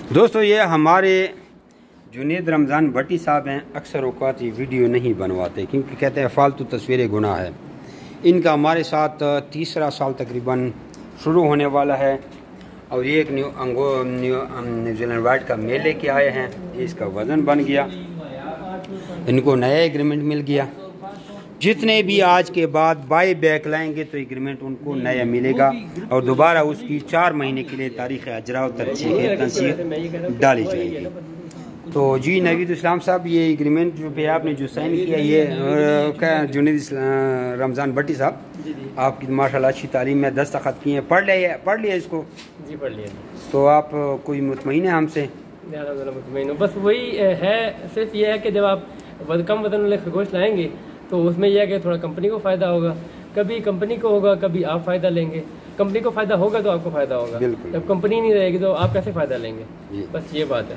دوستو یہ ہمارے جنید رمضان بٹی صاحب ہیں، اکثر اوقات یہ ویڈیو نہیں بنواتے کیونکہ کہتے ہیں فالتو تصویریں گناہ ہے۔ ان کا ہمارے ساتھ تیسرا سال تقریباً شروع ہونے والا ہے اور یہ ایک نیو زیلینڈ وائٹ کا میل لے کے آئے ہیں۔ اس کا وزن بن گیا، ان کو نیا ایگریمنٹ مل گیا۔ جتنے بھی آج کے بعد بائی بیک لائیں گے تو ایگریمنٹ ان کو نیا ملے گا اور دوبارہ اس کی 4 مہینے کے لیے تاریخ اجرا و تنسیخ ڈالی جائے گی۔ تو جی نوید اسلام صاحب، یہ ایگریمنٹ جو پہ آپ نے جو سائن کیا، یہ جنید رمضان بٹی صاحب آپ کی ماشاءاللہ اچھی تعلیم میں دستخط کیے ہیں، پڑھ لیا اس کو؟ جی پڑھ لیا۔ تو آپ کوئی مطمئن ہیں ہم سے؟ زیادہ مطمئن ہوں، بس وہی ہے، صرف یہ ہے کہ جب آپ کم وزن والے خرگوش لائیں گے تو اس میں یہ ہے کہ تھوڑا کمپنی کو فائدہ ہوگا، کبھی کمپنی کو ہوگا کبھی آپ فائدہ لیں گے۔ کمپنی کو فائدہ ہوگا تو آپ کو فائدہ ہوگا، جب کمپنی نہیں رہے گی تو آپ کیسے فائدہ لیں گے؟ بس یہ بات ہے۔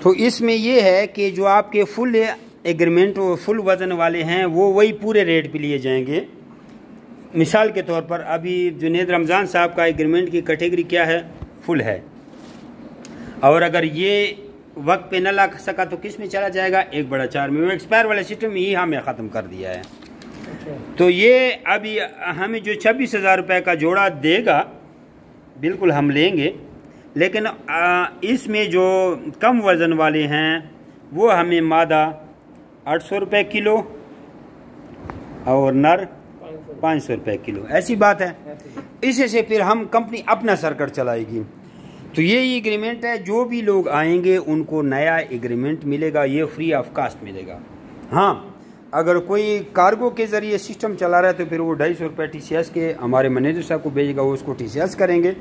تو اس میں یہ ہے کہ جو آپ کے فل ایگریمنٹ فل وزن والے ہیں وہ وہی پورے ریٹ پہ لیے جائیں گے۔ مثال کے طور پر ابھی جنید رمضان صاحب کا ایگریمنٹ کی کیٹیگری کیا ہے؟ فل ہے، اور اگر یہ وقت پہ نہ لگ سکا تو کس میں چلا جائے گا؟ 1/4 میں۔ وہ ایکسپائر والے سسٹم ہی ہمیں ختم کر دیا ہے۔ تو یہ ابھی ہمیں جو 26,000 روپے کا جوڑا دے گا بالکل ہم لیں گے، لیکن اس میں جو کم وزن والے ہیں وہ ہمیں مادہ 800 روپے کلو اور نر 500 روپے کلو، ایسی بات ہے۔ اسے سے پھر ہم کمپنی اپنا سرکٹ چلائے گی۔ تو یہ ایگریمنٹ ہے، جو بھی لوگ آئیں گے ان کو نیا ایگریمنٹ ملے گا، یہ فری آف کاسٹ ملے گا۔ ہاں اگر کوئی کارگو کے ذریعے سسٹم چلا رہا ہے تو پھر وہ 250 روپے ٹی سی ایس کے ہمارے مینیجر صاحب کو بھیجے گا، وہ اس کو ٹی سی ایس کریں گے،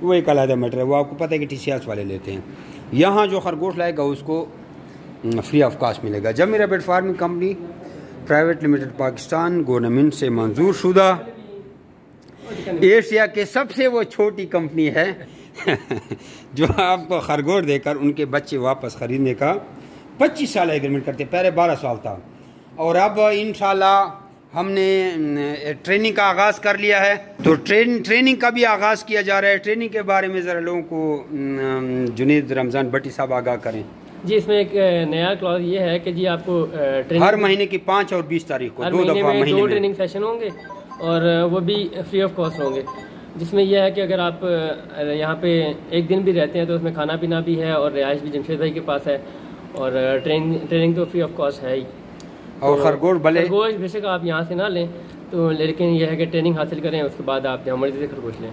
وہ ایک علیحدہ میٹر ہے، وہ آپ کو پتہ ہے کہ ٹی سی ایس والے لیتے ہیں۔ یہاں جو خرگوش لائے گا اس کو فری آف کاسٹ ملے گا۔ جب میرا بیٹ farming company private limited Pakistan government سے منظور شدہ ایشیا کے سب سے وہ چھوٹی کمپنی ہے جو آپ کو خرگوش دے کر ان کے بچے واپس خریدنے کا 25 سال ایگریمنٹ کرتے، پہلے 12 سال تھا، اور اب انشاءاللہ ہم نے ٹریننگ کا آغاز کر لیا ہے۔ تو ٹریننگ کا بھی آغاز کیا جا رہا ہے۔ ٹریننگ کے بارے میں ذرا لوگوں کو جنید رمضان بٹی صاحب آگاہ کریں۔ جی اس میں ایک نیا کلاس یہ ہے کہ جی آپ کو ہر مہینے کی 5 اور 20 تاریخ کو 2 دفعہ مہینے میں 2 ٹریننگ سیشن ہوں گے اور وہ بھی فری آف کاسٹ ہوں گے، جس میں یہ ہے کہ اگر آپ یہاں پہ ایک دن بھی رہتے ہیں تو اس میں کھانا پینا بھی ہے اور رہائش بھی جمشید بھائی کے پاس ہے، اور ٹریننگ تو فری آف کاسٹ ہے ہی۔ اور خرگوش بے شک آپ یہاں سے نہ لیں تو، لیکن یہ ہے کہ ٹریننگ حاصل کریں، اس کے بعد آپ جہاں مرضی سے خرگوش لیں۔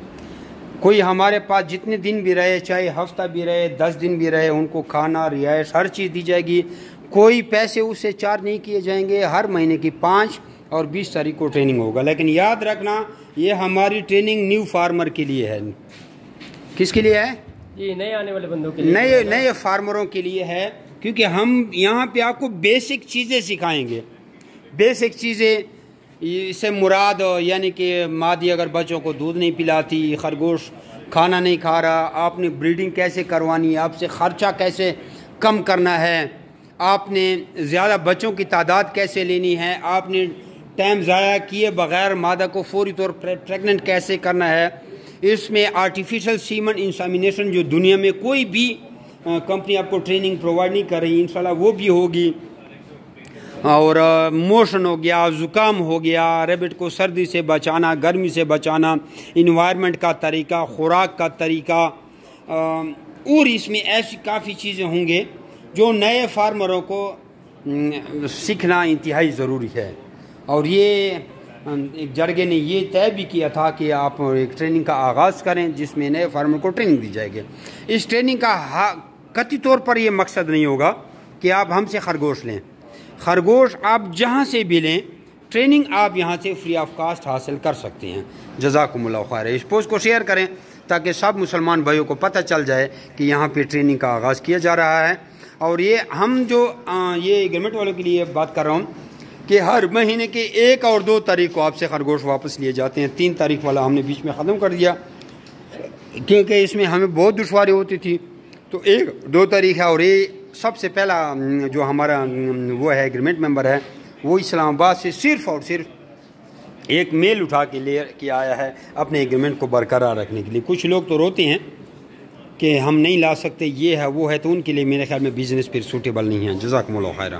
کوئی ہمارے پاس جتنے دن بھی رہے، چاہے ہفتہ بھی رہے 10 دن بھی رہے، ان کو کھانا رہائش ہر چیز دی جائے گی، کوئی پیسے اس سے چارج نہیں کیے جائیں گے۔ ہر مہینے کی 5 اور 20 تاریخ کو ٹریننگ ہوگا، لیکن یاد رکھنا یہ ہماری ٹریننگ نیو فارمر کے لیے ہے۔ کس کے لیے ہے؟ جی نئے آنے والے بندوں کے لیے، نئے فارمروں کے لیے ہے، کیونکہ ہم یہاں پہ آپ کو بیسک چیزیں سکھائیں گے۔ بیسک چیزیں اس سے مراد یعنی کہ مادی اگر بچوں کو دودھ نہیں پلاتی، خرگوش کھانا نہیں کھا رہا، آپ نے بریڈنگ کیسے کروانی ہے، آپ سے خرچہ کیسے کم کرنا ہے، آپ نے زیادہ بچوں کی تعداد کیسے لینی ہے، آپ نے ٹائم ضائع کیے بغیر مادہ کو فوری طور پر پریگننٹ کیسے کرنا ہے۔ اس میں آرٹیفیشل سیمن انسیمینیشن جو دنیا میں کوئی بھی کمپنی آپ کو ٹریننگ پرووائڈ نہیں کر رہی، انشاءاللہ وہ بھی ہوگی۔ اور موشن ہو گیا، زکام ہو گیا، ریبٹ کو سردی سے بچانا، گرمی سے بچانا، انوائرمنٹ کا طریقہ، خوراک کا طریقہ، اور اس میں ایسی کافی چیزیں ہوں گے جو نئے فارمروں کو سیکھنا انتہائی ضروری ہے۔ اور یہ ایک جرگے نے یہ طے بھی کیا تھا کہ آپ ایک ٹریننگ کا آغاز کریں جس میں نئے فارمر کو ٹریننگ دی جائے گی۔ اس ٹریننگ کا قطعی طور پر یہ مقصد نہیں ہوگا کہ آپ ہم سے خرگوش لیں، خرگوش آپ جہاں سے بھی لیں، ٹریننگ آپ یہاں سے فری آف کاسٹ حاصل کر سکتے ہیں۔ جزاکم اللہ خیر۔ اس پوسٹ کو شیئر کریں تاکہ سب مسلمان بھائیوں کو پتہ چل جائے کہ یہاں پہ ٹریننگ کا آغاز کیا جا رہا ہے۔ اور یہ ہم جو یہ ایگریمنٹ والوں کے لیے بات کر رہا ہوں کہ ہر مہینے کے 1 اور 2 تاریخ کو آپ سے خرگوش واپس لیے جاتے ہیں۔ 3 تاریخ والا ہم نے بیچ میں ختم کر دیا کیونکہ اس میں ہمیں بہت دشواری ہوتی تھی، تو 1 2 تاریخ ہے۔ اور یہ سب سے پہلا جو ہمارا وہ ہے ایگریمنٹ ممبر ہے وہ اسلام آباد سے صرف اور صرف ایک میل اٹھا کے لے کے آیا ہے اپنے ایگریمنٹ کو برقرار رکھنے کے لیے۔ کچھ لوگ تو روتے ہیں کہ ہم نہیں لا سکتے، یہ ہے وہ ہے، تو ان کے لیے میرے خیال میں بزنس پھر سوٹیبل نہیں ہے۔ جزاکم اللہ خیرہ۔